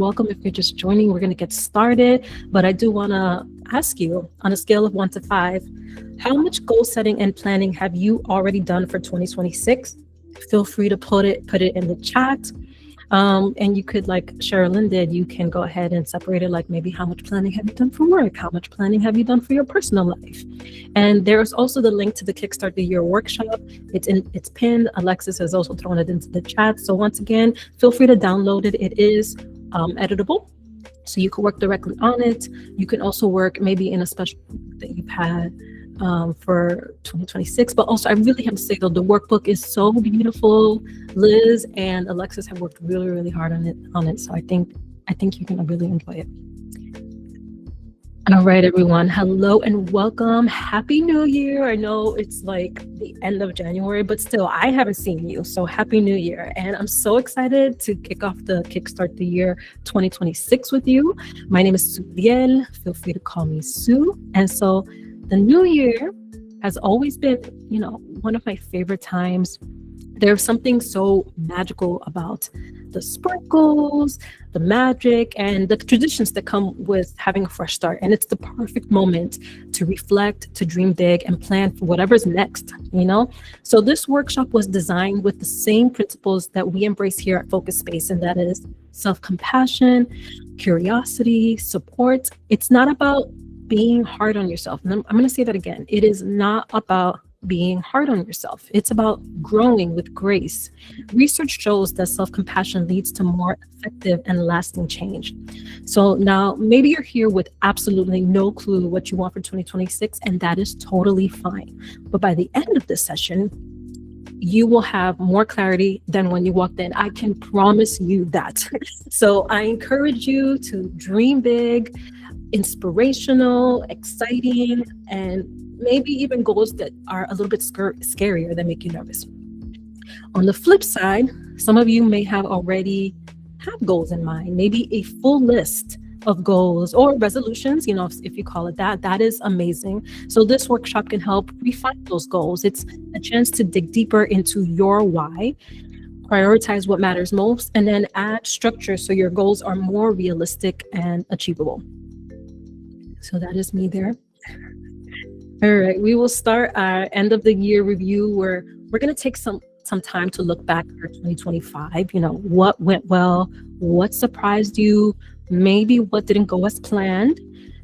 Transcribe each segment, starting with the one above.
Welcome. If you're just joining, we're going to get started. But I do want to ask you, on a scale of 1 to 5, how much goal setting and planning have you already done for 2026? Feel free to put it in the chat. And you could, like Sherilyn did, you can go ahead and separate it, like maybe how much planning have you done for work? How much planning have you done for your personal life? And there's also the link to the Kickstart the Year Workshop. It's pinned. Alexis has also thrown it into the chat. So once again, feel free to download it. It is editable, so you can work directly on it. You can also work maybe in a special that you've had for 2026. But also, I really have to say though, the workbook is so beautiful. Liz and Alexis have worked really, really hard on it. So I think you're gonna really enjoy it. All right, everyone. Hello and welcome. Happy New Year. I know it's like the end of January, but still, I haven't seen you. So Happy New Year. And I'm so excited to kick off the Kickstart the Year 2026 with you. My name is Subiel. Feel free to call me Sue. And so the new year has always been, one of my favorite times. There's something so magical about the sprinkles, the magic, and the traditions that come with having a fresh start. And it's the perfect moment to reflect, to dream big, and plan for whatever's next, So this workshop was designed with the same principles that we embrace here at Focus Space, and that is self-compassion, curiosity, support. It's not about being hard on yourself. And I'm going to say that again. It is not about being hard on yourself. It's about growing with grace. Research shows that self-compassion leads to more effective and lasting change. So now maybe you're here with absolutely no clue what you want for 2026, and that is totally fine. But by the end of this session, you will have more clarity than when you walked in. I can promise you that. So I encourage you to dream big, inspirational, exciting, and maybe even goals that are a little bit scarier that make you nervous. On the flip side, some of you may already have goals in mind, maybe a full list of goals or resolutions, if you call it that. That is amazing. So this workshop can help refine those goals. It's a chance to dig deeper into your why, prioritize what matters most, and then add structure so your goals are more realistic and achievable. So that is me there. All right, we will start our end of the year review where we're going to take some time to look back at 2025. What went well, what surprised you, maybe what didn't go as planned.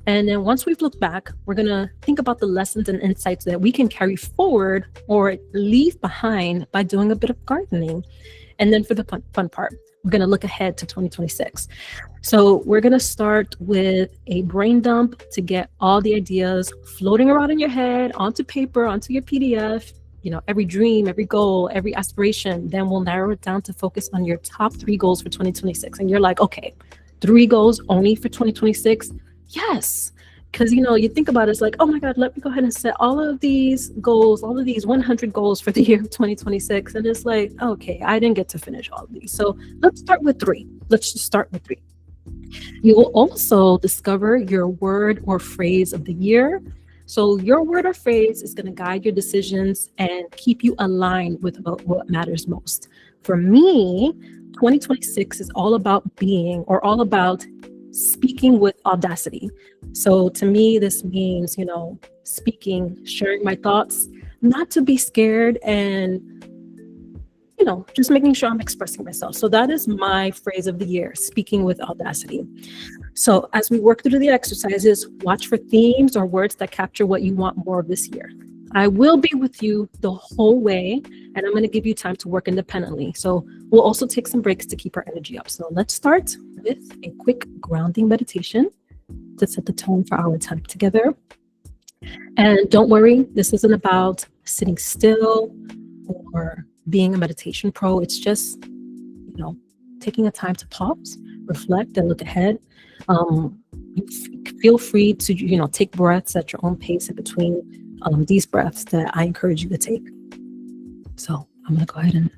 And then once we've looked back, we're going to think about the lessons and insights that we can carry forward or leave behind by doing a bit of gardening. And then for the fun part, we're going to look ahead to 2026. So we're going to start with a brain dump to get all the ideas floating around in your head, onto paper, onto your PDF, every dream, every goal, every aspiration. Then we'll narrow it down to focus on your top 3 goals for 2026. And you're like, okay, 3 goals only for 2026? Yes. Because, you think about it, it's like, oh my God, let me go ahead and set all of these goals, all of these 100 goals for the year of 2026. And it's like, okay, I didn't get to finish all of these. So let's start with 3. Let's just start with 3. You will also discover your word or phrase of the year. So your word or phrase is going to guide your decisions and keep you aligned with what matters most. For me, 2026 is all about being, or all about speaking with audacity. So to me, this means, speaking, sharing my thoughts, not to be scared, and, just making sure I'm expressing myself. So that is my phrase of the year, speaking with audacity. So as we work through the exercises, watch for themes or words that capture what you want more of this year. I will be with you the whole way, and I'm going to give you time to work independently. So we'll also take some breaks to keep our energy up. So let's start with a quick grounding meditation to set the tone for our time together. And don't worry, this isn't about sitting still or being a meditation pro. It's just, taking a time to pause, reflect, and look ahead. Feel free to, take breaths at your own pace in between these breaths that I encourage you to take. So I'm going to go ahead and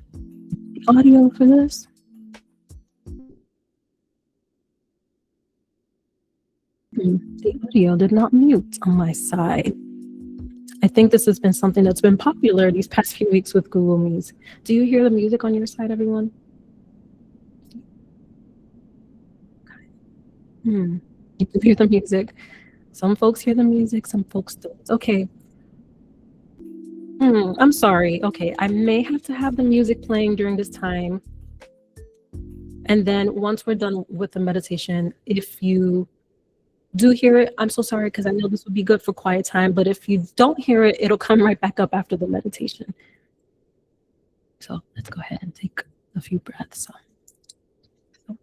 the audio for this. The audio did not mute on my side. I think this has been something that's been popular these past few weeks with Google Meets. Do you hear the music on your side, everyone? Okay. You can hear the music. Some folks hear the music, some folks don't. Okay. I'm sorry. Okay, I may have to have the music playing during this time. And then once we're done with the meditation, if you do hear it, I'm so sorry because I know this would be good for quiet time, but if you don't hear it, it'll come right back up after the meditation. So let's go ahead and take a few breaths. So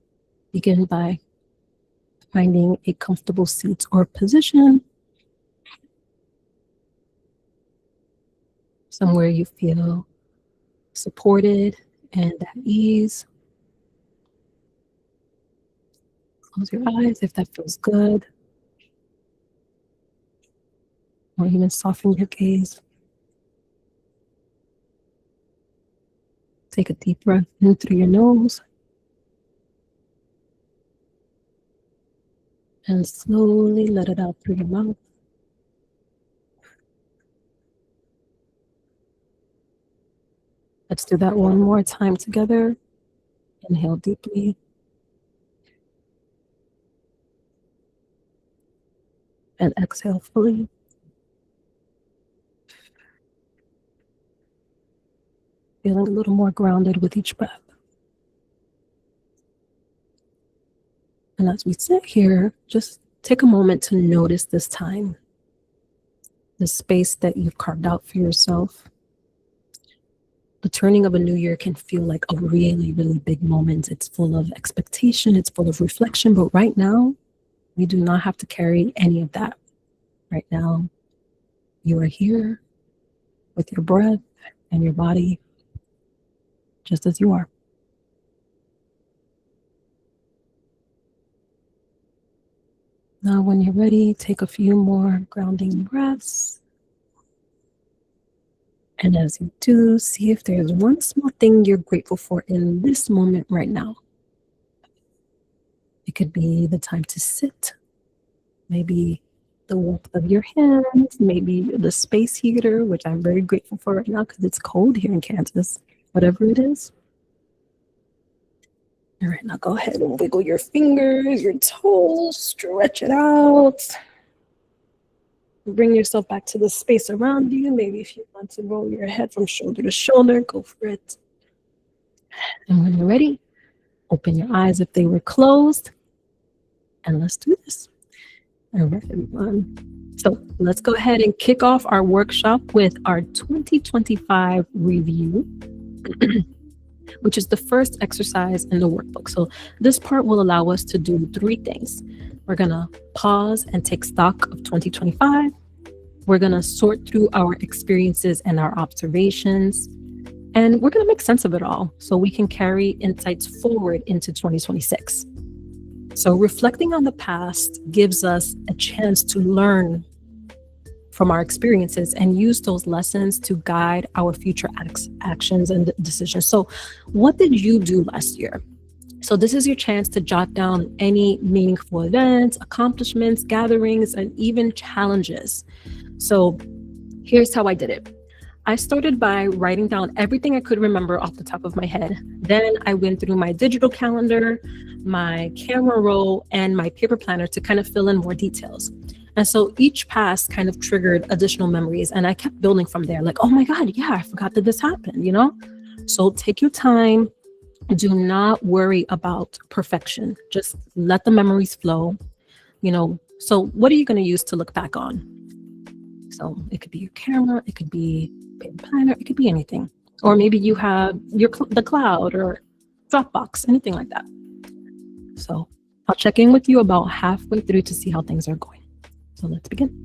begin by finding a comfortable seat or position, somewhere you feel supported and at ease. Close your eyes if that feels good, or even soften your gaze. Take a deep breath in through your nose and slowly let it out through your mouth. Let's do that one more time together. Inhale deeply. And exhale fully. Feeling a little more grounded with each breath. And as we sit here, just take a moment to notice this time, the space that you've carved out for yourself. The turning of a new year can feel like a really, really big moment. It's full of expectation, it's full of reflection, but right now, you do not have to carry any of that. Right now, you are here with your breath and your body, just as you are. Now, when you're ready, take a few more grounding breaths. And as you do, see if there's one small thing you're grateful for in this moment right now. It could be the time to sit, maybe the warmth of your hands, maybe the space heater, which I'm very grateful for right now because it's cold here in Kansas, whatever it is. All right, now go ahead and wiggle your fingers, your toes, stretch it out. Bring yourself back to the space around you. Maybe if you want to roll your head from shoulder to shoulder, go for it. And when you're ready, open your eyes if they were closed. And let's do this. All right, everyone. So let's go ahead and kick off our workshop with our 2025 review, which is the first exercise in the workbook. So this part will allow us to do 3 things. We're going to pause and take stock of 2025. We're going to sort through our experiences and our observations. And we're going to make sense of it all so we can carry insights forward into 2026. So reflecting on the past gives us a chance to learn from our experiences and use those lessons to guide our future actions and decisions. So what did you do last year? So this is your chance to jot down any meaningful events, accomplishments, gatherings, and even challenges. So here's how I did it. I started by writing down everything I could remember off the top of my head. Then I went through my digital calendar, my camera roll, and my paper planner to kind of fill in more details. And so each pass kind of triggered additional memories, and I kept building from there. Like, oh my God, yeah, I forgot that this happened, you know? So take your time. Do not worry about perfection. Just let the memories flow, you know? So what are you going to use to look back on? So it could be your camera, it could be paper planner, it could be anything. Or maybe you have the cloud or Dropbox, anything like that. So I'll check in with you about halfway through to see how things are going. So let's begin.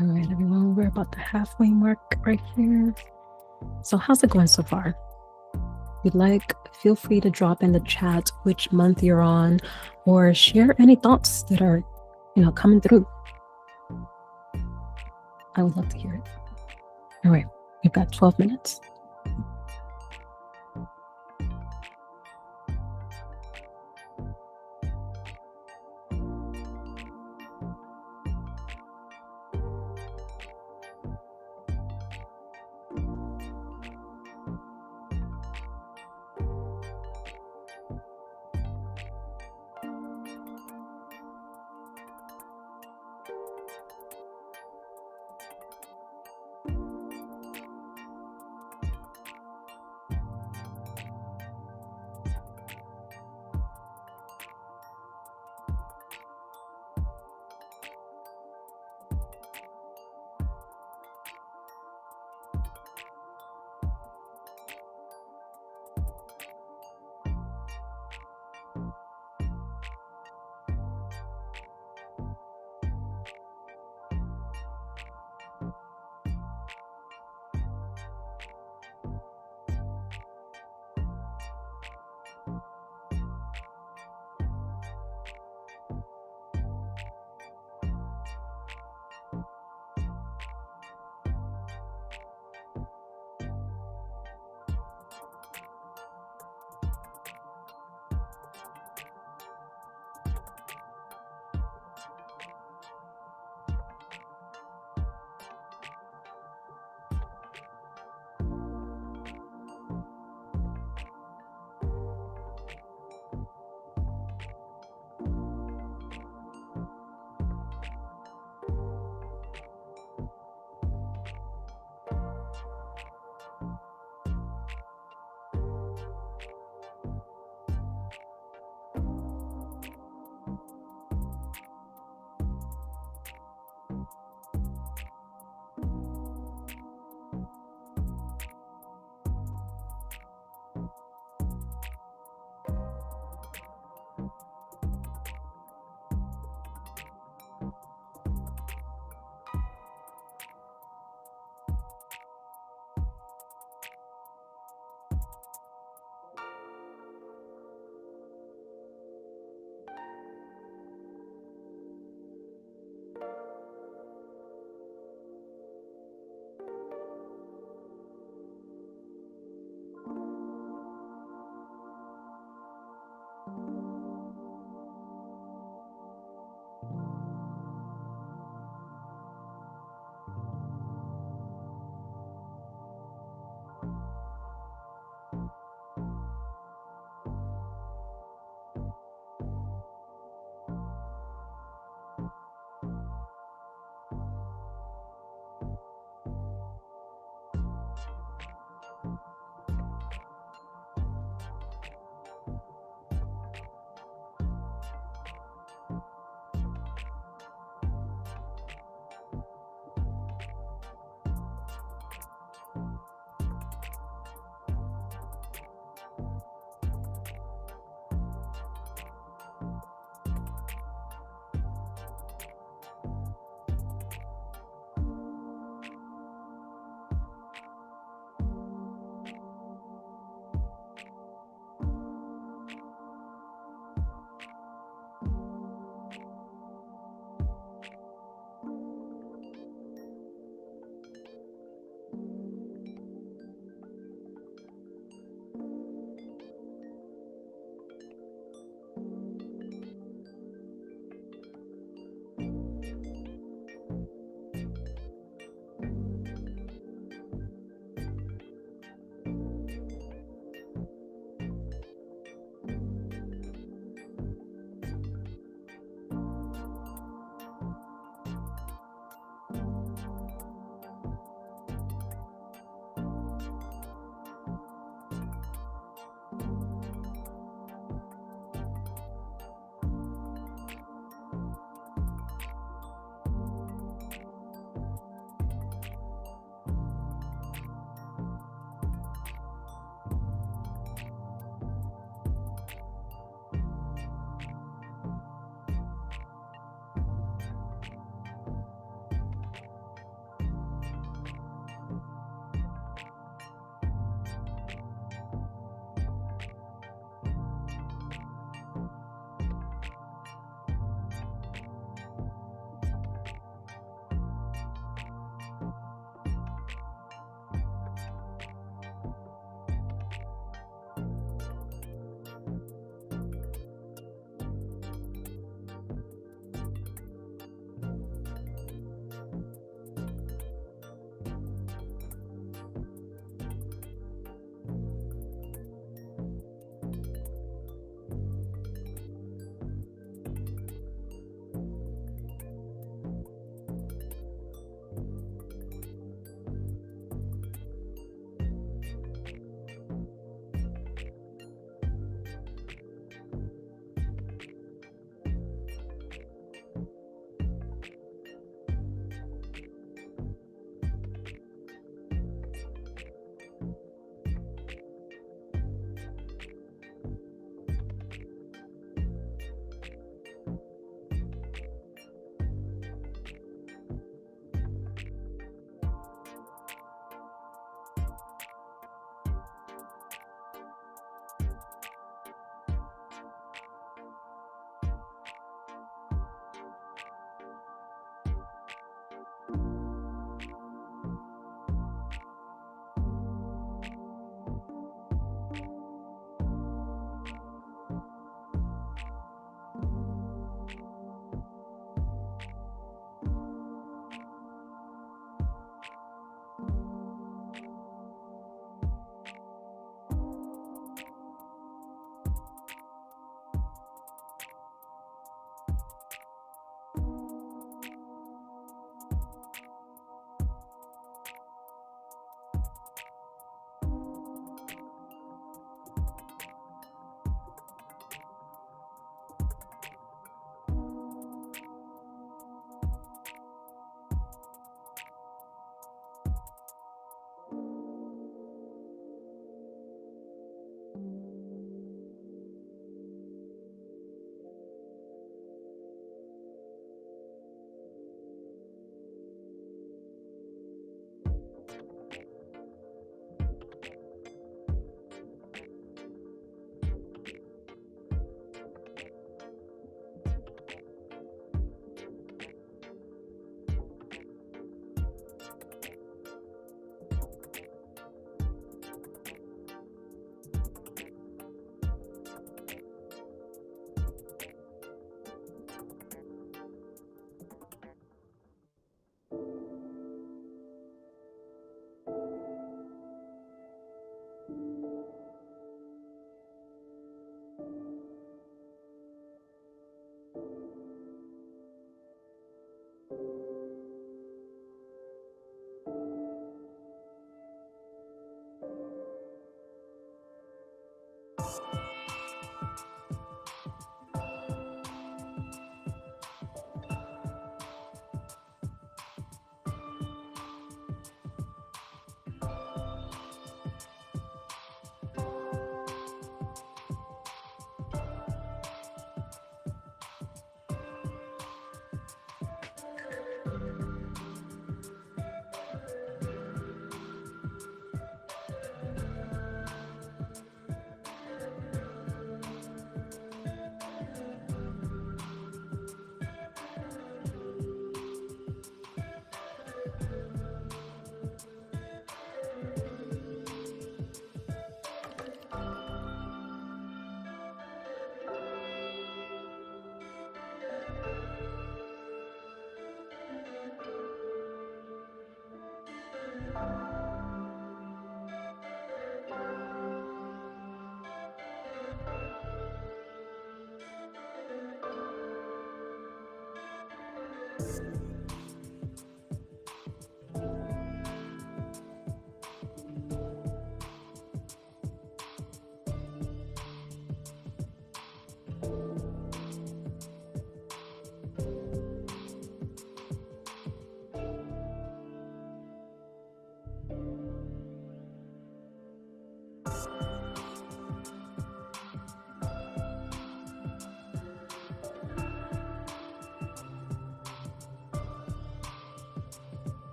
All right, everyone, we're about the halfway mark right here. So how's it going so far? If you'd like, feel free to drop in the chat which month you're on, or share any thoughts that are, coming through. I would love to hear it. All right, we've got 12 minutes.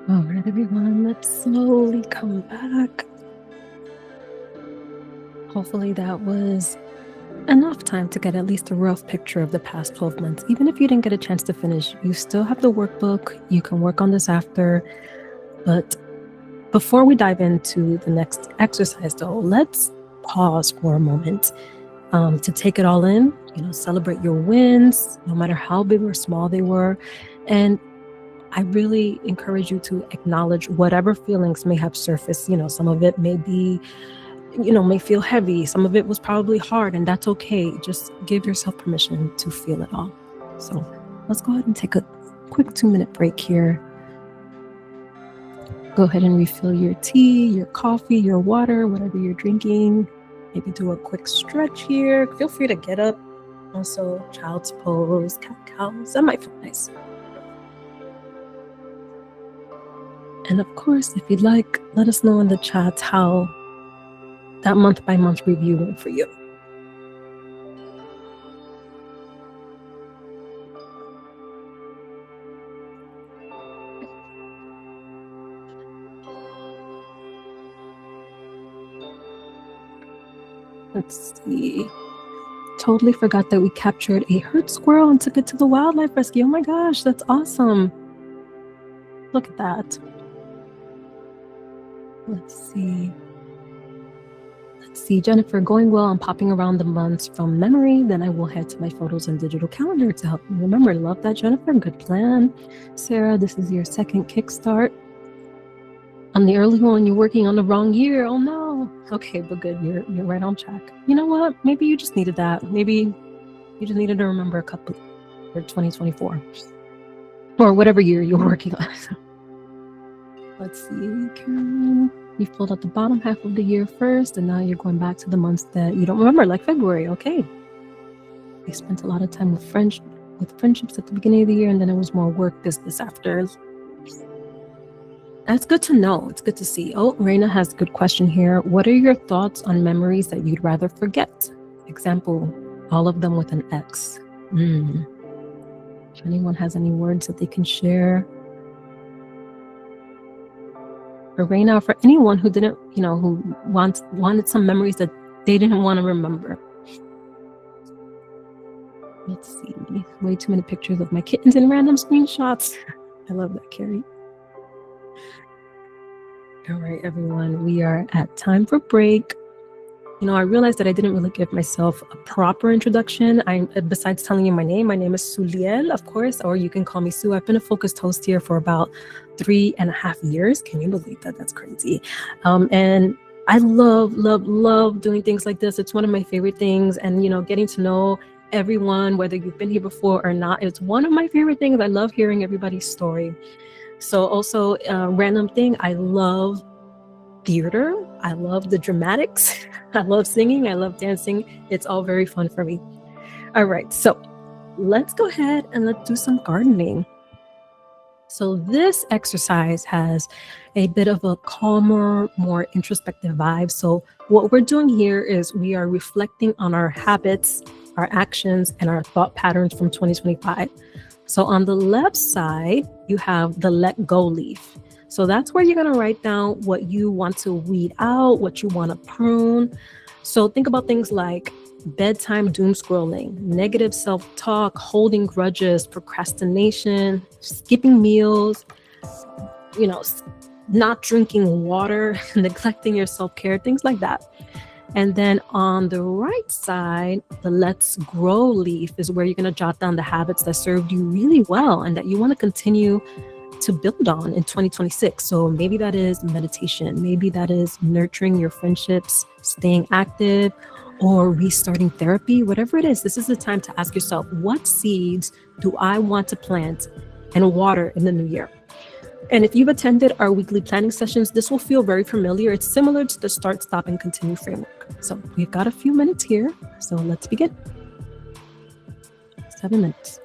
All right, everyone, let's slowly come back. Hopefully that was enough time to get at least a rough picture of the past 12 months. Even if you didn't get a chance to finish, you still have the workbook. You can work on this after. But before we dive into the next exercise, though, let's pause for a moment to take it all in, celebrate your wins, no matter how big or small they were. And I really encourage you to acknowledge whatever feelings may have surfaced. Some of it may be, may feel heavy. Some of it was probably hard, and that's okay. Just give yourself permission to feel it all. So let's go ahead and take a quick 2-minute break here. Go ahead and refill your tea, your coffee, your water, whatever you're drinking. Maybe do a quick stretch here. Feel free to get up. Also, child's pose, cat-cows. That might feel nice. And of course, if you'd like, let us know in the chat how that month-by-month review went for you. Let's see. Totally forgot that we captured a hurt squirrel and took it to the wildlife rescue. Oh my gosh, that's awesome. Look at that. Let's see, Jennifer, going well. I'm popping around the months from memory. Then I will head to my photos and digital calendar to help me remember. Love that, Jennifer. Good plan. Sarah, this is your second kickstart. On the early one, you're working on the wrong year. Oh no. Okay, but good. You're right on track. You know what? Maybe you just needed that. Maybe you just needed to remember a couple for 2024 or whatever year you're working on. Let's see, Karen. You filled out the bottom half of the year first, and now you're going back to the months that you don't remember, like February. Okay. You spent a lot of time with friendships at the beginning of the year, and then it was more work business after. That's good to know. It's good to see. Oh, Raina has a good question here. What are your thoughts on memories that you'd rather forget? Example, all of them with an X. If anyone has any words that they can share. For Raina, for anyone who didn't, who wanted some memories that they didn't want to remember. Let's see. Way too many pictures of my kittens and random screenshots. I love that, Carrie. All right, everyone. We are at time for break. I realized that I didn't really give myself a proper introduction. Besides telling you my name is Suliel, of course, or you can call me Sue. I've been a focused host here for about 3.5 years. Can you believe that? That's crazy. And I love doing things like this. It's one of my favorite things. And, getting to know everyone, whether you've been here before or not, it's one of my favorite things. I love hearing everybody's story. So also, random thing, I love theater. I love the dramatics. I love singing. I love dancing. It's all very fun for me. All right, so let's go ahead and let's do some gardening. So this exercise has a bit of a calmer, more introspective vibe. So what we're doing here is we are reflecting on our habits, our actions, and our thought patterns from 2025. So on the left side, you have the let go leaf. So that's where you're going to write down what you want to weed out, what you want to prune. So think about things like bedtime doom scrolling, negative self-talk, holding grudges, procrastination, skipping meals, not drinking water, neglecting your self-care, things like that. And then on the right side, the let's grow leaf is where you're going to jot down the habits that served you really well and that you want to continue to build on in 2026. So maybe that is meditation, maybe that is nurturing your friendships, staying active, or restarting therapy. Whatever it is, this is the time to ask yourself, what seeds do I want to plant and water in the new year? And if you've attended our weekly planning sessions, this will feel very familiar. It's similar to the start, stop, and continue framework. So we've got a few minutes here. So let's begin. 7 minutes.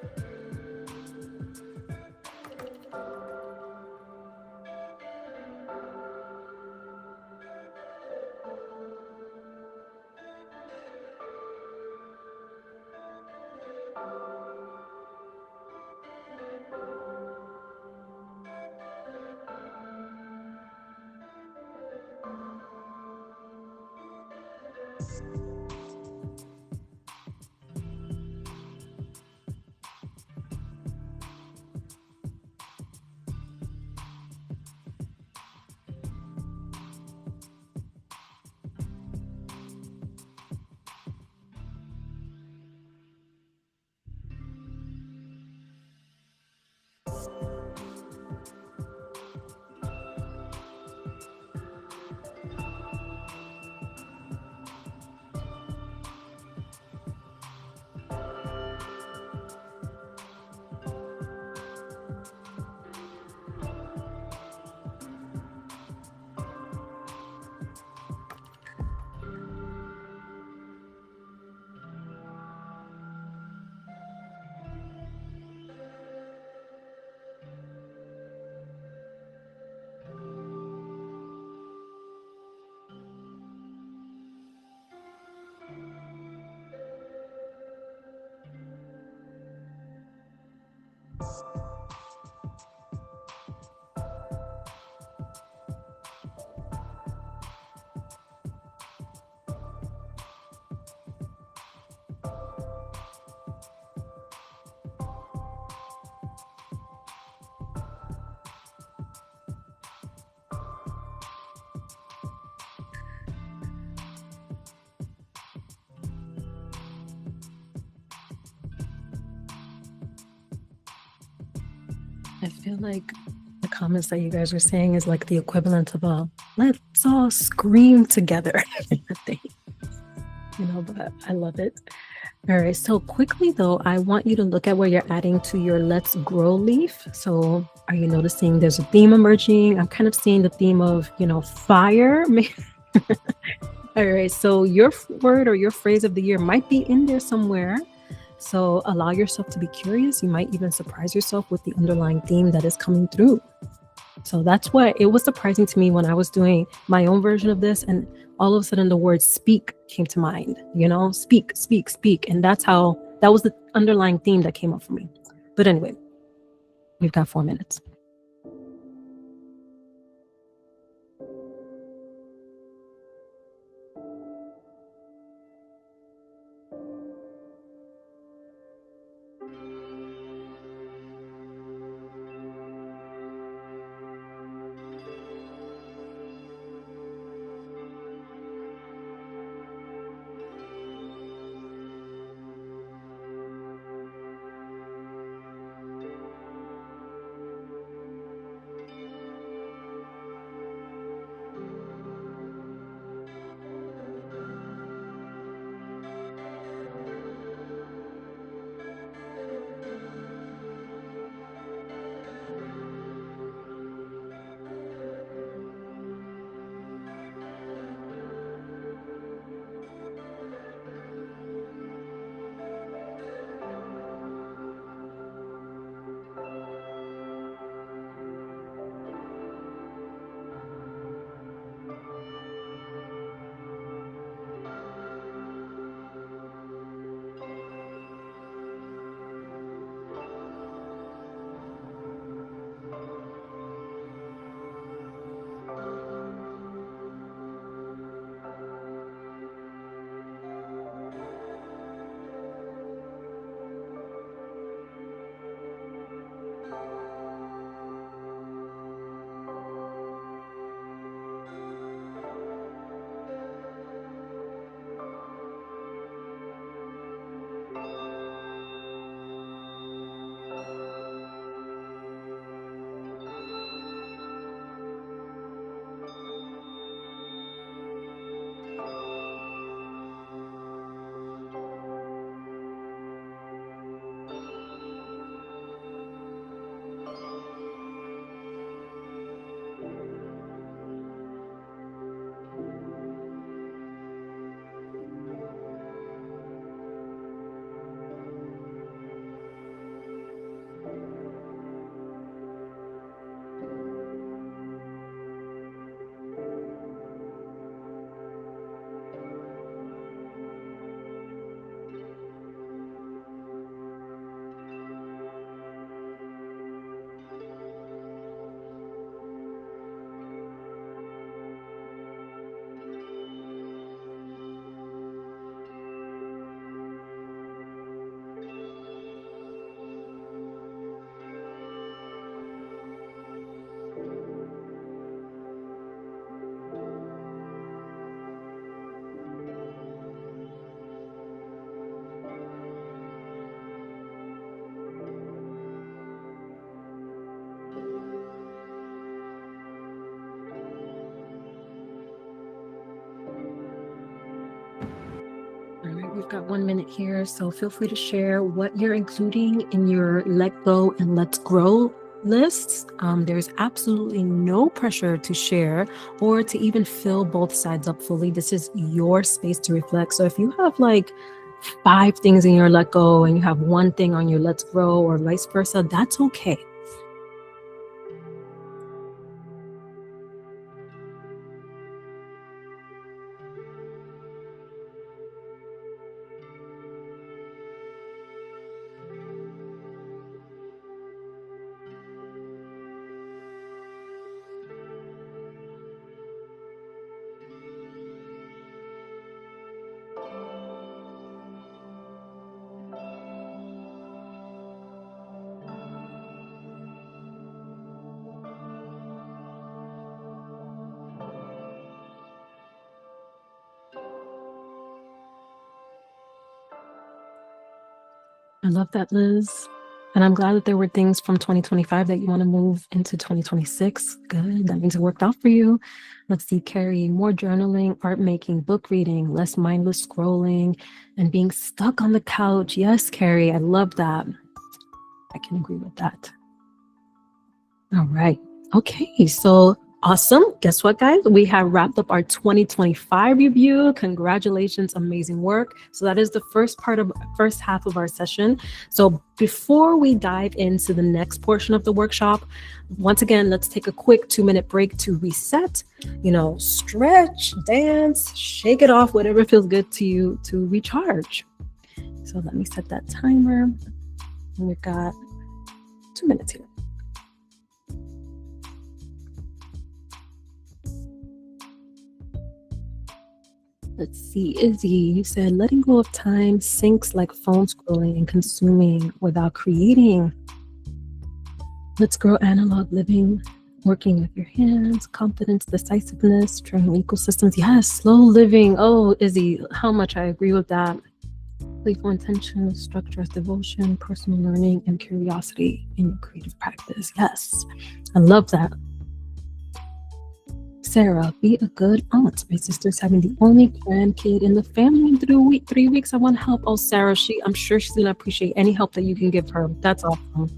I feel like the comments that you guys are saying is like the equivalent of a let's all scream together thing. But I love it. All right, so quickly though, I want you to look at where you're adding to your let's grow leaf. So are you noticing there's a theme emerging? I'm kind of seeing the theme of, fire. All right, so your word or your phrase of the year might be in there somewhere. So allow yourself to be curious. You might even surprise yourself with the underlying theme that is coming through. So that's what it was surprising to me when I was doing my own version of this. And all of a sudden the word speak came to mind, speak, speak, speak. And that was the underlying theme that came up for me. But anyway, we've got 4 minutes. We've got 1 minute here, so feel free to share what you're including in your Let Go and Let's Grow lists. There's absolutely no pressure to share or to even fill both sides up fully. This is your space to reflect. So if you have like 5 things in your Let Go and you have 1 thing on your Let's Grow or vice versa, that's okay. I love that, Liz. And I'm glad that there were things from 2025 that you want to move into 2026. Good. That means it worked out for you. Let's see, Carrie, more journaling, art making, book reading, less mindless scrolling, and being stuck on the couch. Yes, Carrie, I love that. I can agree with that. All right. Okay, so awesome. Guess what, guys? We have wrapped up our 2025 review. Congratulations, amazing work. So that is the first half of our session. So before we dive into the next portion of the workshop, once again, let's take a quick 2-minute break to reset, stretch, dance, shake it off, whatever feels good to you to recharge. So let me set that timer. And we've got 2 minutes here. Let's see, Izzy, you said letting go of time sinks like phone scrolling and consuming without creating. Let's grow analog living, working with your hands, confidence, decisiveness, trying ecosystems. Yes, slow living. Oh, Izzy, how much I agree with that. Playful intention, structure as devotion, personal learning, and curiosity in your creative practice. Yes, I love that. Sarah, be a good aunt. My sister's having the only grandkid in the family in 3 weeks. I want help. Oh, Sarah, I'm sure she's gonna appreciate any help that you can give her. That's awesome.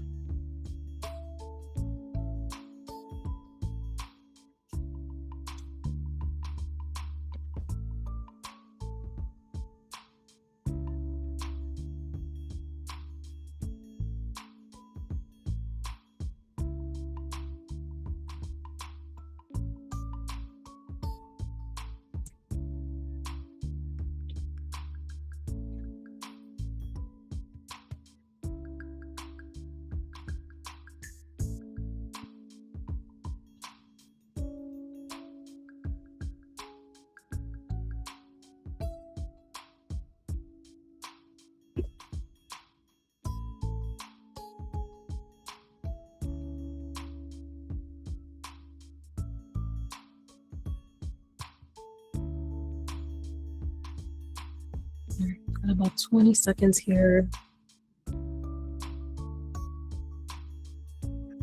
Got about 20 seconds here.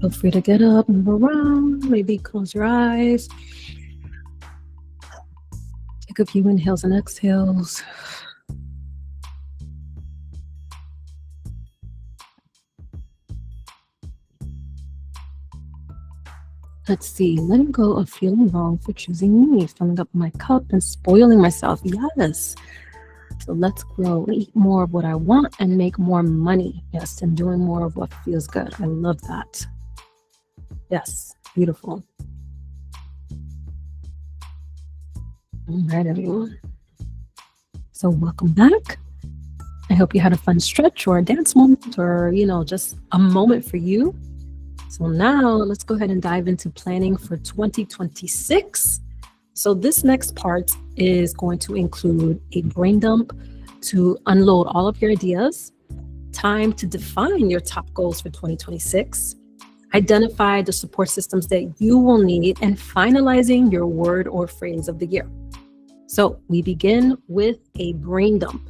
Feel free to get up, move around, maybe close your eyes. Take a few inhales and exhales. Let's see, letting go of feeling wrong for choosing me, filling up my cup and spoiling myself. Yes. So let's grow, eat more of what I want and make more money. Yes, and doing more of what feels good. I love that. Yes, beautiful. All right, everyone. So welcome back. I hope you had a fun stretch or a dance moment or, just a moment for you. So now let's go ahead and dive into planning for 2026. So this next part is going to include a brain dump to unload all of your ideas, time to define your top goals for 2026, identify the support systems that you will need, and finalizing your word or phrase of the year. So we begin with a brain dump.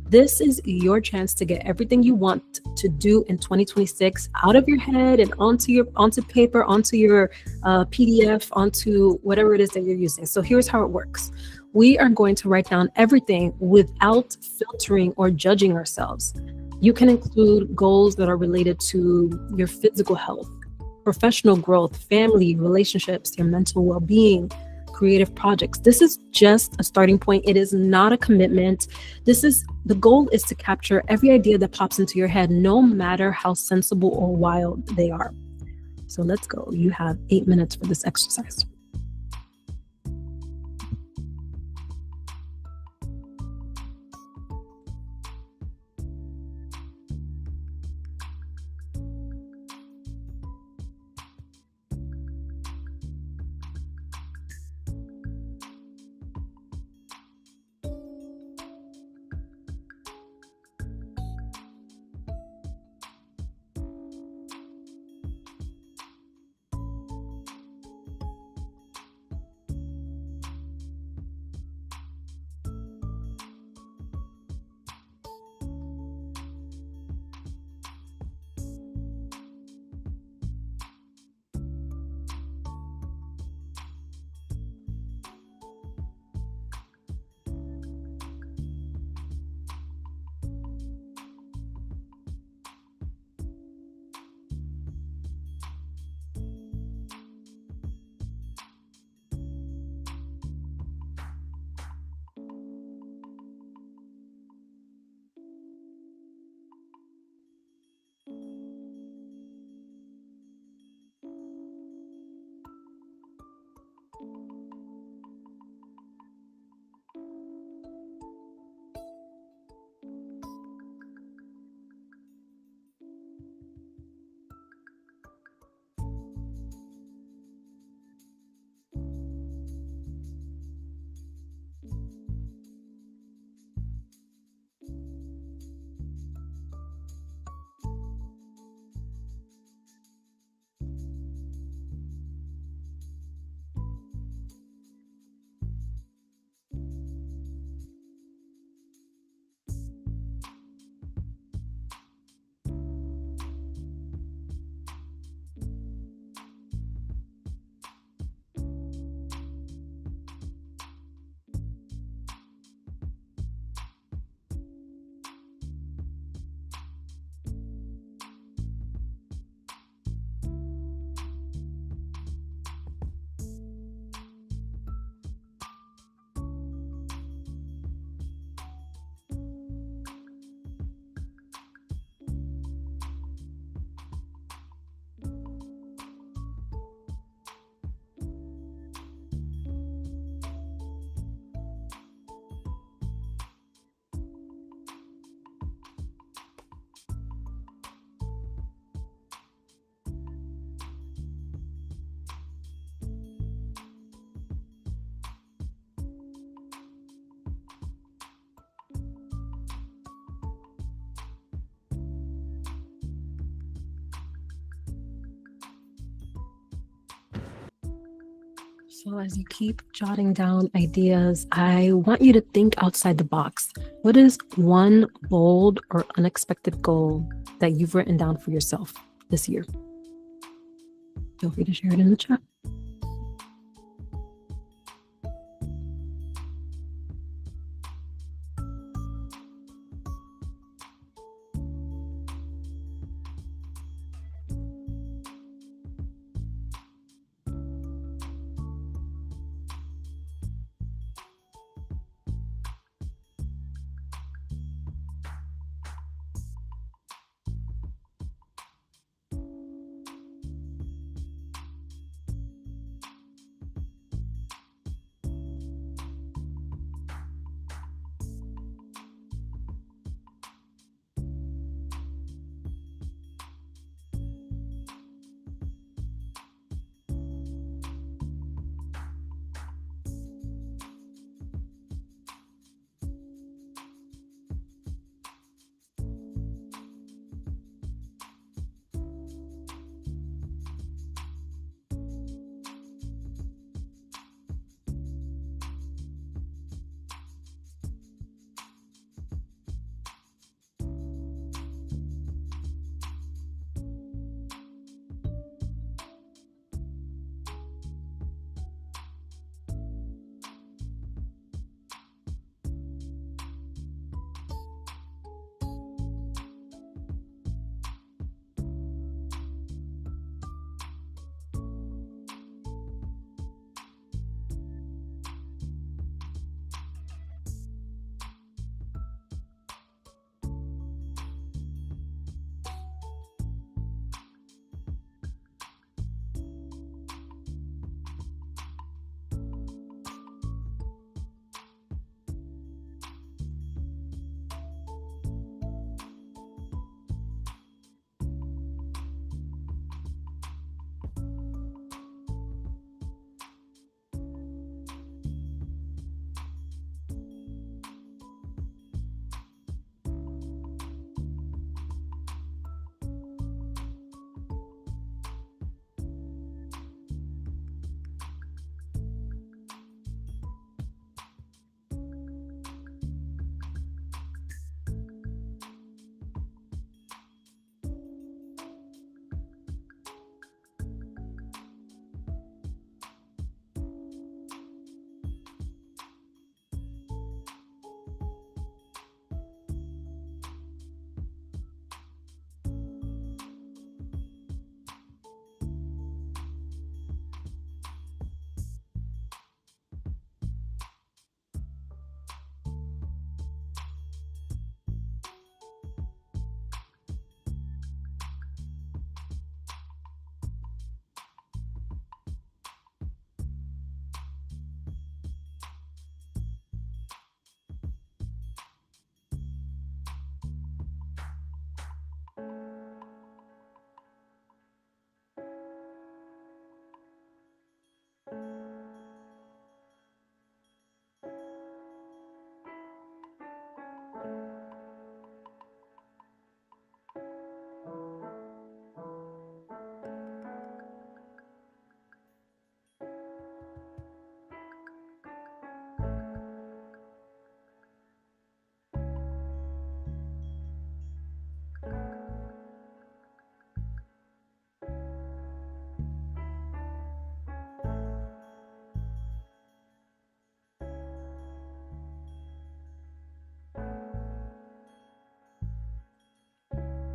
This is your chance to get everything you want to do in 2026 out of your head and onto paper, onto your PDF, onto whatever it is that you're using. So here's how it works. We are going to write down everything without filtering or judging ourselves. You can include goals that are related to your physical health, professional growth, family, relationships, your mental well being, creative projects. This is just a starting point. It is not a commitment. The goal is to capture every idea that pops into your head, no matter how sensible or wild they are. So let's go. You have 8 minutes for this exercise. So, as you keep jotting down ideas, I want you to think outside the box. What is one bold or unexpected goal that you've written down for yourself this year? Feel free to share it in the chat.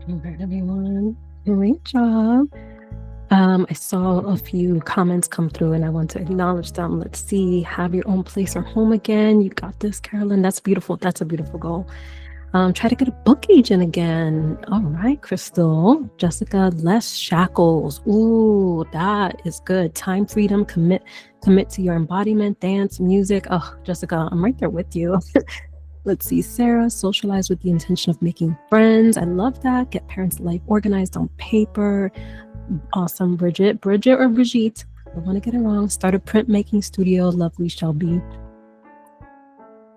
All right, everyone. Great job. I saw a few comments come through and I want to acknowledge them. Let's see. Have your own place or home again. You got this, Carolyn. That's beautiful. That's a beautiful goal. Try to get a book agent again. All right, Crystal. Jessica, less shackles. Ooh, that is good. Time freedom, commit to your embodiment, dance, music. Oh, Jessica, I'm right there with you. Let's see, Sarah, socialize with the intention of making friends. I love that. Get parents' life organized on paper. Awesome, Bridget. Bridget or Brigitte? I don't want to get it wrong. Start a printmaking studio. Lovely, Shelby.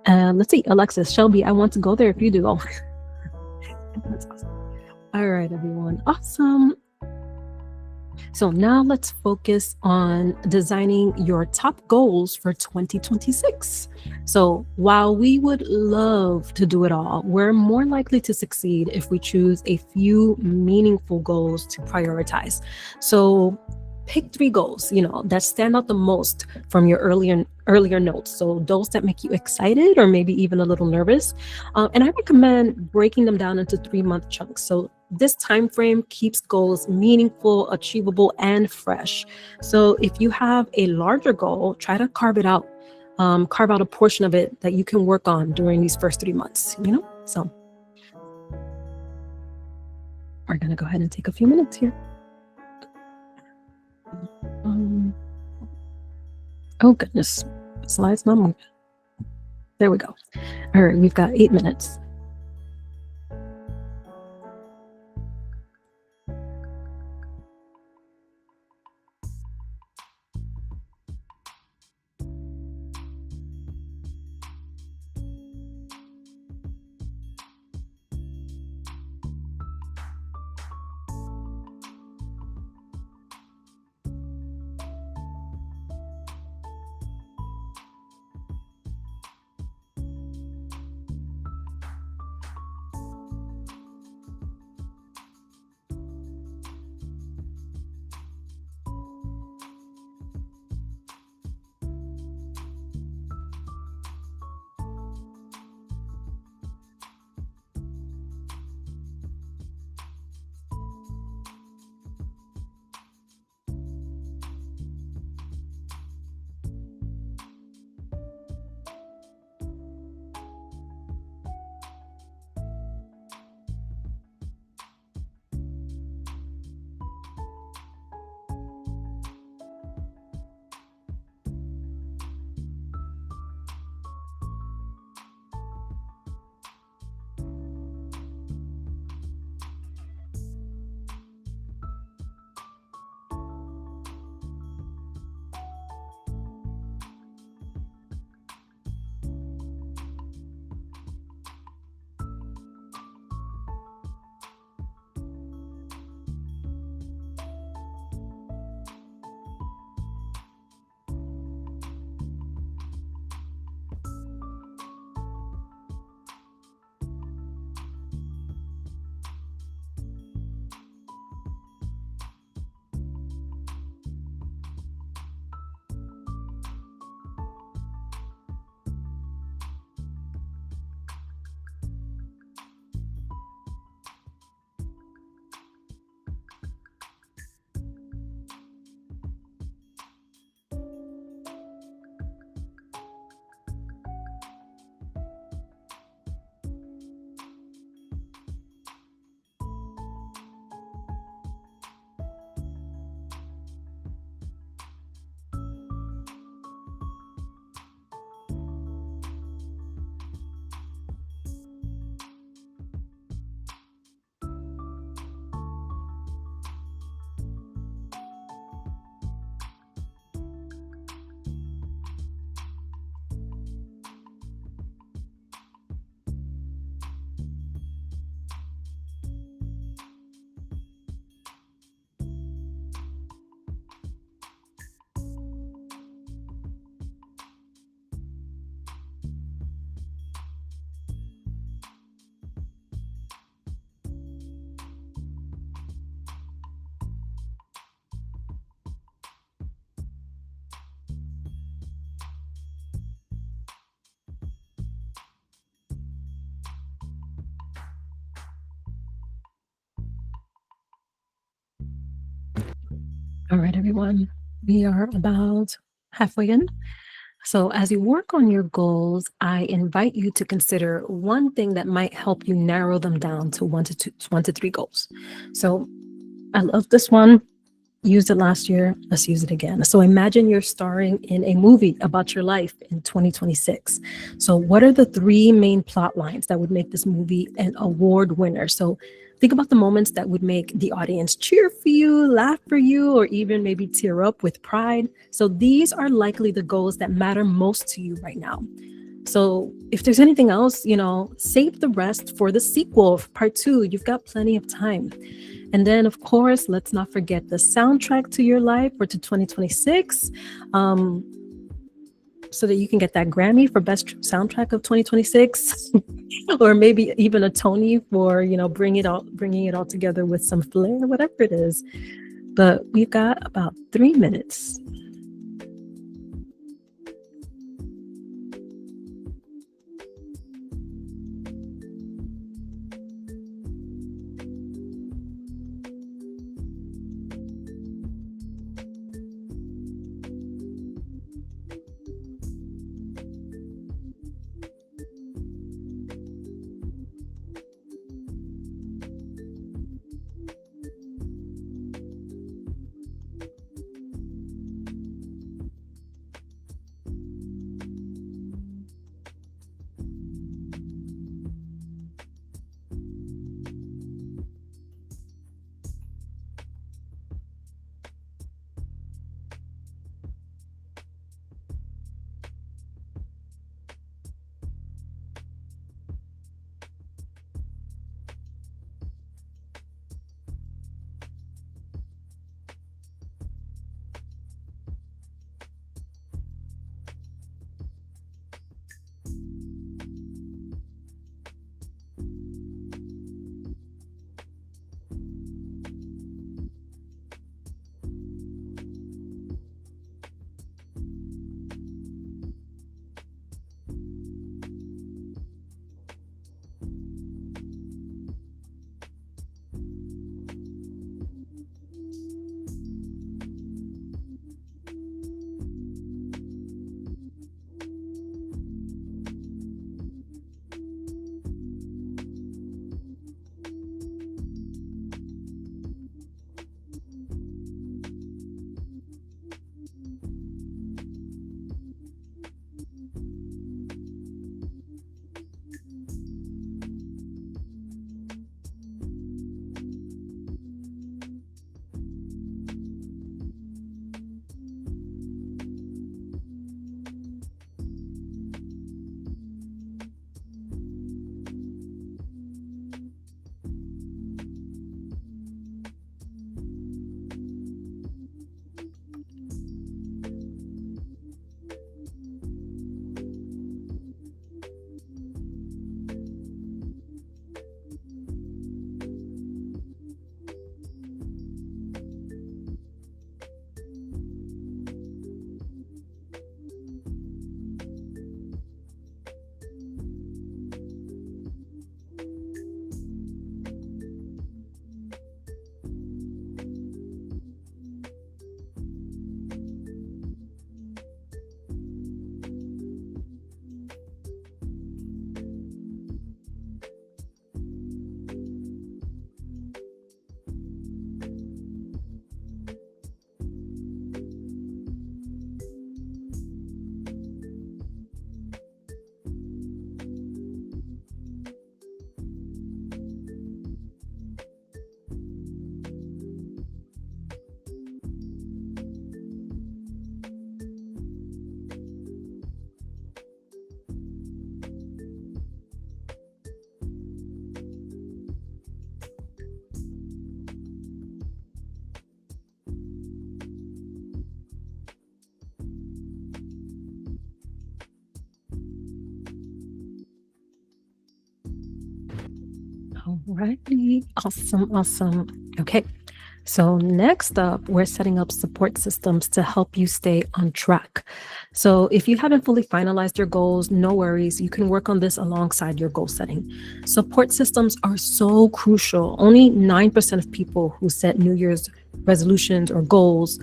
Let's see, Alexis, Shelby, I want to go there if you do. Oh, that's awesome. All right, everyone. Awesome. So now let's focus on designing your top goals for 2026. So while we would love to do it all, we're more likely to succeed if we choose a few meaningful goals to prioritize. So pick 3 goals, that stand out the most from your earlier notes. So those that make you excited or maybe even a little nervous. And I recommend breaking them down into 3-month chunks. So this time frame keeps goals meaningful, achievable, and fresh. So if you have a larger goal, try to carve out a portion of it that you can work on during these first 3 months, So we're going to go ahead and take a few minutes here. Oh goodness, slide's not moving. There we go. All right, we've got 8 minutes. All right, everyone. We are about halfway in. So, as you work on your goals, I invite you to consider one thing that might help you narrow them down to one to three goals. So, I love this one. Used it last year. Let's use it again. So, imagine you're starring in a movie about your life in 2026. So, what are the three main plot lines that would make this movie an award winner? So, think about the moments that would make the audience cheer for you, laugh for you, or even maybe tear up with pride. So these are likely the goals that matter most to you right now. So if there's anything else, save the rest for the sequel, for part two. You've got plenty of time. And then, of course, let's not forget the soundtrack to your life or to 2026. Um, so that you can get that Grammy for best soundtrack of 2026, or maybe even a Tony for bringing it all together with some flair, whatever it is. But we've got about 3 minutes. Alrighty. Awesome. Awesome. Okay. So, next up, we're setting up support systems to help you stay on track. So, if you haven't fully finalized your goals, no worries. You can work on this alongside your goal setting. Support systems are so crucial. Only 9% of people who set New Year's resolutions or goals,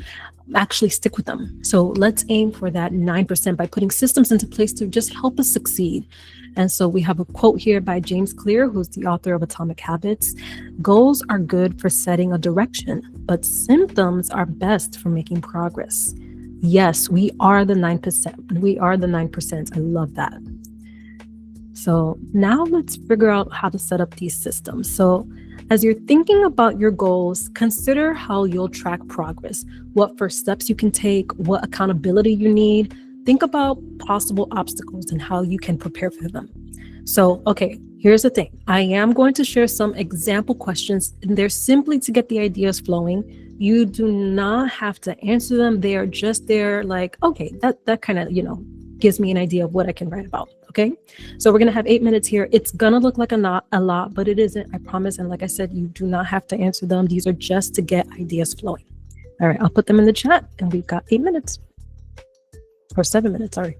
actually stick with them. So let's aim for that 9% by putting systems into place to just help us succeed. And so we have a quote here by James Clear, who's the author of Atomic Habits. Goals are good for setting a direction, but symptoms are best for making progress. Yes, we are the 9%. We are the 9%. I love that. So now let's figure out how to set up these systems. So as you're thinking about your goals, consider how you'll track progress, what first steps you can take, what accountability you need. Think about possible obstacles and how you can prepare for them. So, okay, here's the thing. I am going to share some example questions, and they're simply to get the ideas flowing. You do not have to answer them. They are just there like, okay, that kind of, gives me an idea of what I can write about. Okay. So we're going to have 8 minutes here. It's going to look like a lot, but it isn't, I promise. And like I said, you do not have to answer them. These are just to get ideas flowing. All right. I'll put them in the chat, and we've got 8 minutes or 7 minutes. Sorry.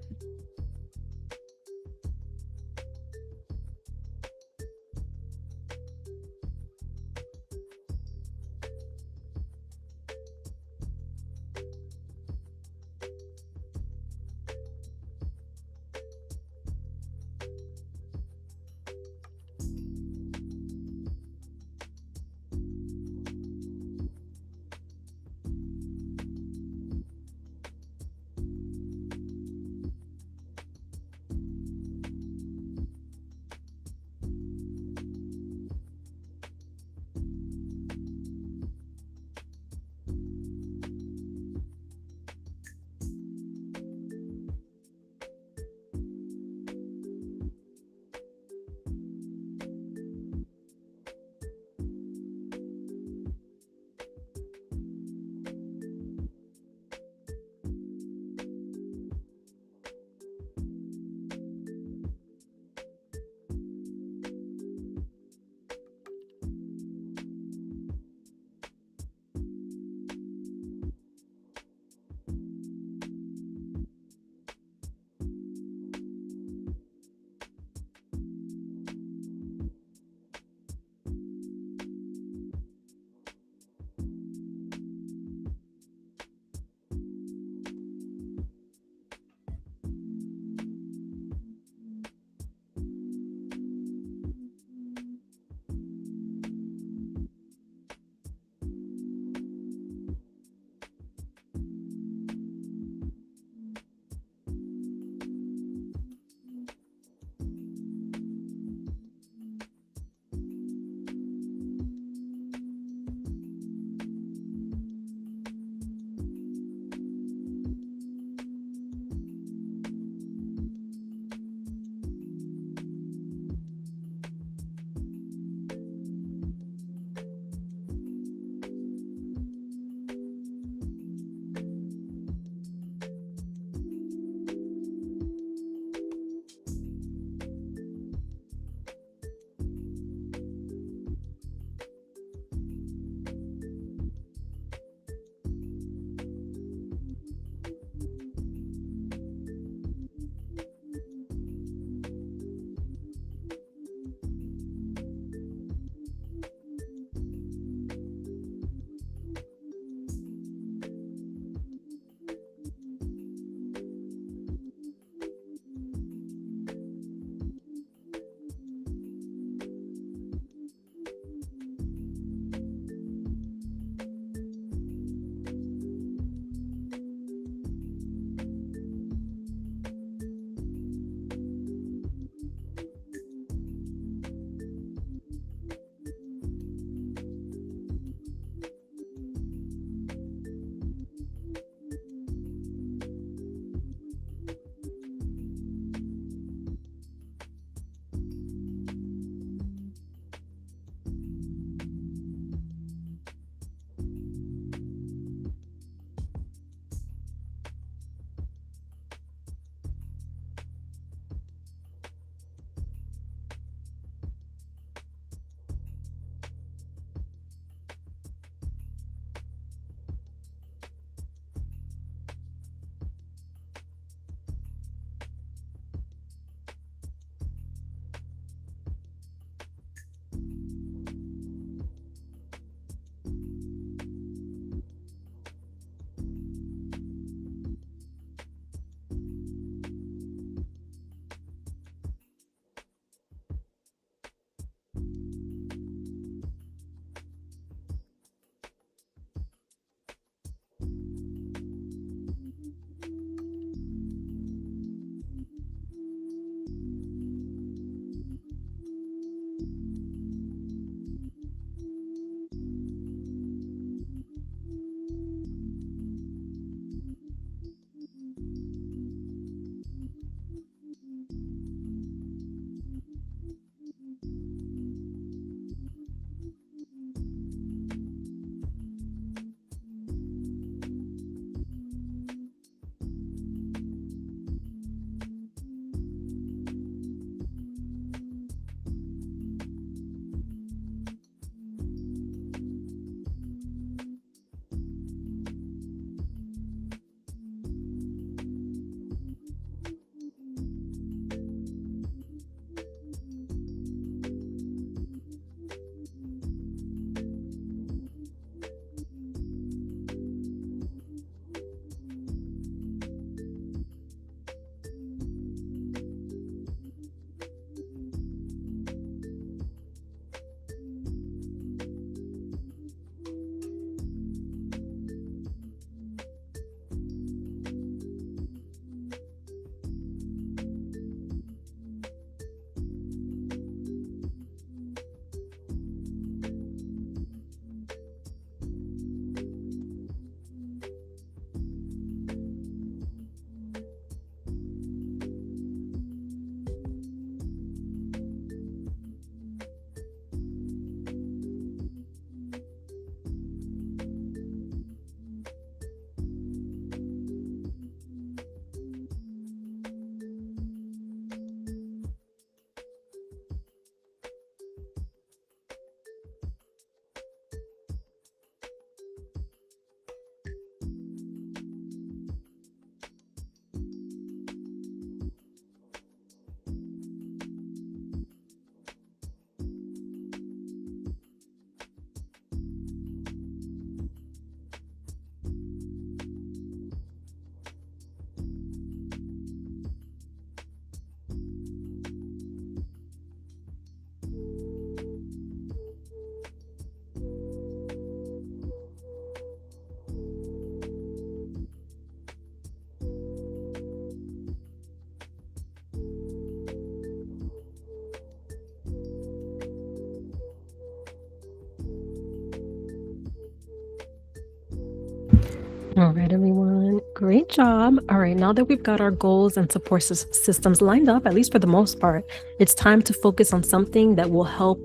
All right, everyone. Great job. All right, now that we've got our goals and support systems lined up, at least for the most part, it's time to focus on something that will help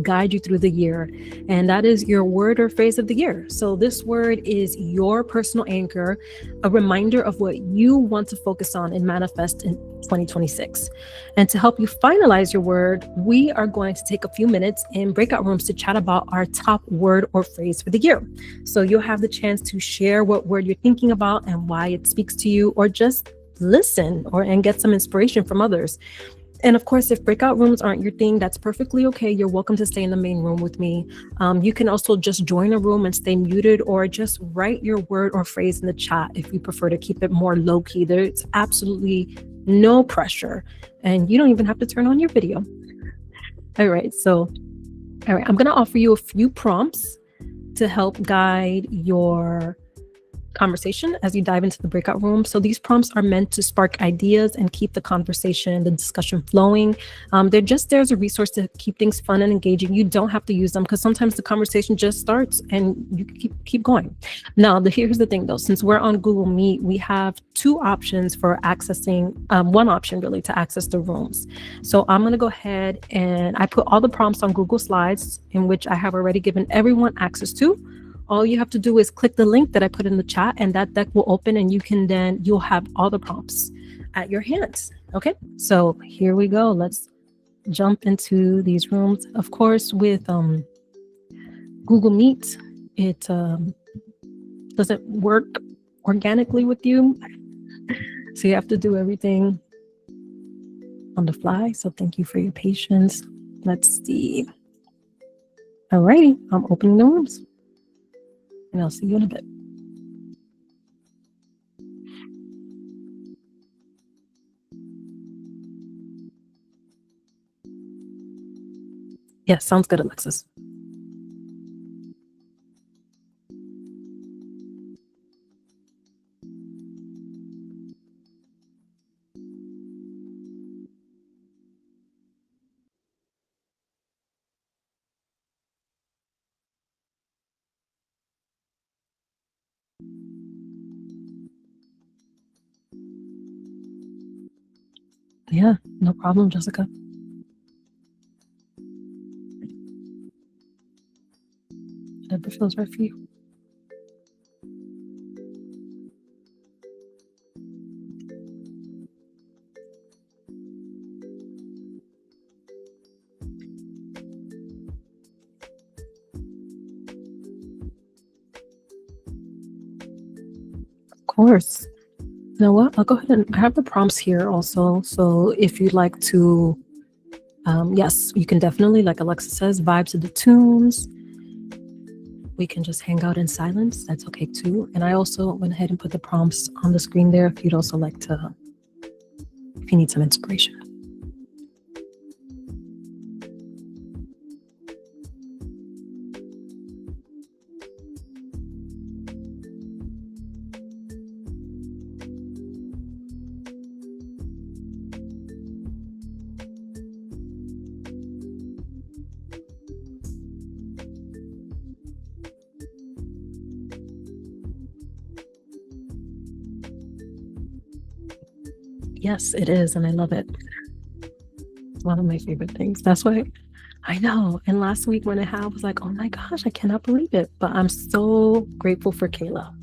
guide you through the year. And that is your word or phrase of the year. So this word is your personal anchor, a reminder of what you want to focus on and manifest in 2026. And to help you finalize your word, we are going to take a few minutes in breakout rooms to chat about our top word or phrase for the year. So you'll have the chance to share what word you're thinking about and why it speaks to you, or just listen and get some inspiration from others. And of course, if breakout rooms aren't your thing, that's perfectly okay. You're welcome to stay in the main room with me. You can also just join a room and stay muted, or just write your word or phrase in the chat if you prefer to keep it more low key. There's absolutely no pressure, and you don't even have to turn on your video. All right, I'm going to offer you a few prompts to help guide your conversation as you dive into the breakout room. So these prompts are meant to spark ideas and keep the conversation, the discussion flowing. They're just there as a resource to keep things fun and engaging. You don't have to use them because sometimes the conversation just starts and you keep going. Now, here's the thing though, since we're on Google Meet, we have two options for accessing, one option really to access the rooms. So I'm going to go ahead and I put all the prompts on Google Slides, in which I have already given everyone access to. All you have to do is click the link that I put in the chat, and that deck will open, and you'll have all the prompts at your hands. Okay, so here we go. Let's jump into these rooms. Of course, with Google Meet, it doesn't work organically with you. So you have to do everything on the fly. So thank you for your patience. Let's see. Alrighty, I'm opening the rooms. And I'll see you in a bit. Yeah, sounds good, Alexis. Yeah, no problem, Jessica. Whatever feels right for you. Of course. You know what? I'll go ahead and I have the prompts here also. So if you'd like to, yes, you can definitely, like Alexa says, vibe to the tunes. We can just hang out in silence. That's okay too. And I also went ahead and put the prompts on the screen there if you'd also like to, if you need some inspiration. Yes, it is. And I love it. It's one of my favorite things. That's why I know. And last week when I was like, oh my gosh, I cannot believe it. But I'm so grateful for Kayla.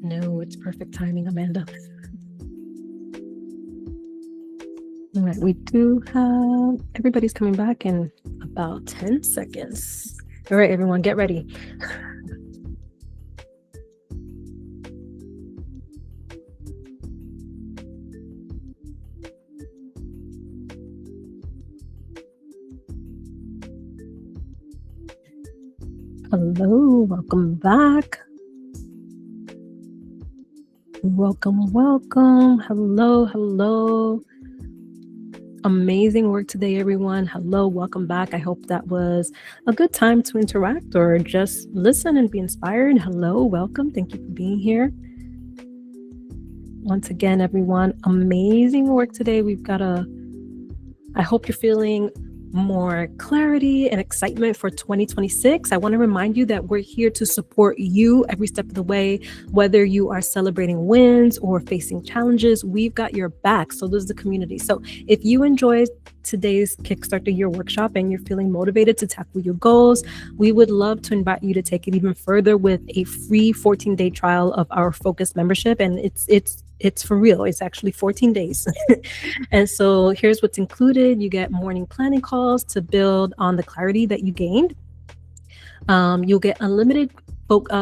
No, it's perfect timing, Amanda. All right, we do have everybody's coming back in about 10 seconds. All right, everyone, get ready. Hello, welcome back. Welcome. Hello. Amazing work today, everyone. Hello, welcome back. I hope that was a good time to interact or just listen and be inspired. Hello, welcome. Thank you for being here. Once again, everyone, amazing work today. I hope you're feeling more clarity and excitement for 2026. I want to remind you that we're here to support you every step of the way, whether you are celebrating wins or facing challenges. We've got your back. So does the community. So if you enjoyed today's Kickstart the Year workshop and you're feeling motivated to tackle your goals, we would love to invite you to take it even further with a free 14-day trial of our Focus membership. And it's for real. It's actually 14 days. And so here's what's included. You get morning planning calls to build on the clarity that you gained. You'll get unlimited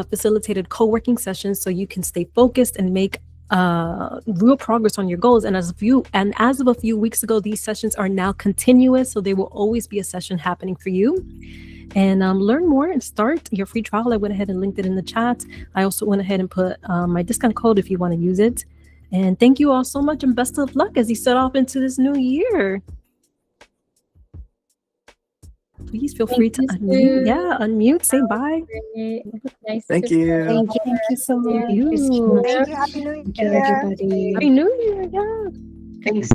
facilitated co-working sessions so you can stay focused and make real progress on your goals. And as of a few weeks ago, these sessions are now continuous, so there will always be a session happening for you. And learn more and start your free trial. I went ahead and linked it in the chat. I also went ahead and put my discount code if you want to use it. And thank you all so much, and best of luck as you set off into this new year. Please feel free to unmute. Yeah, unmute, say bye. Nice. Thank you. Thank you so much. Thank you. Happy New Year. Everybody. Happy New Year. Yeah. Thanks.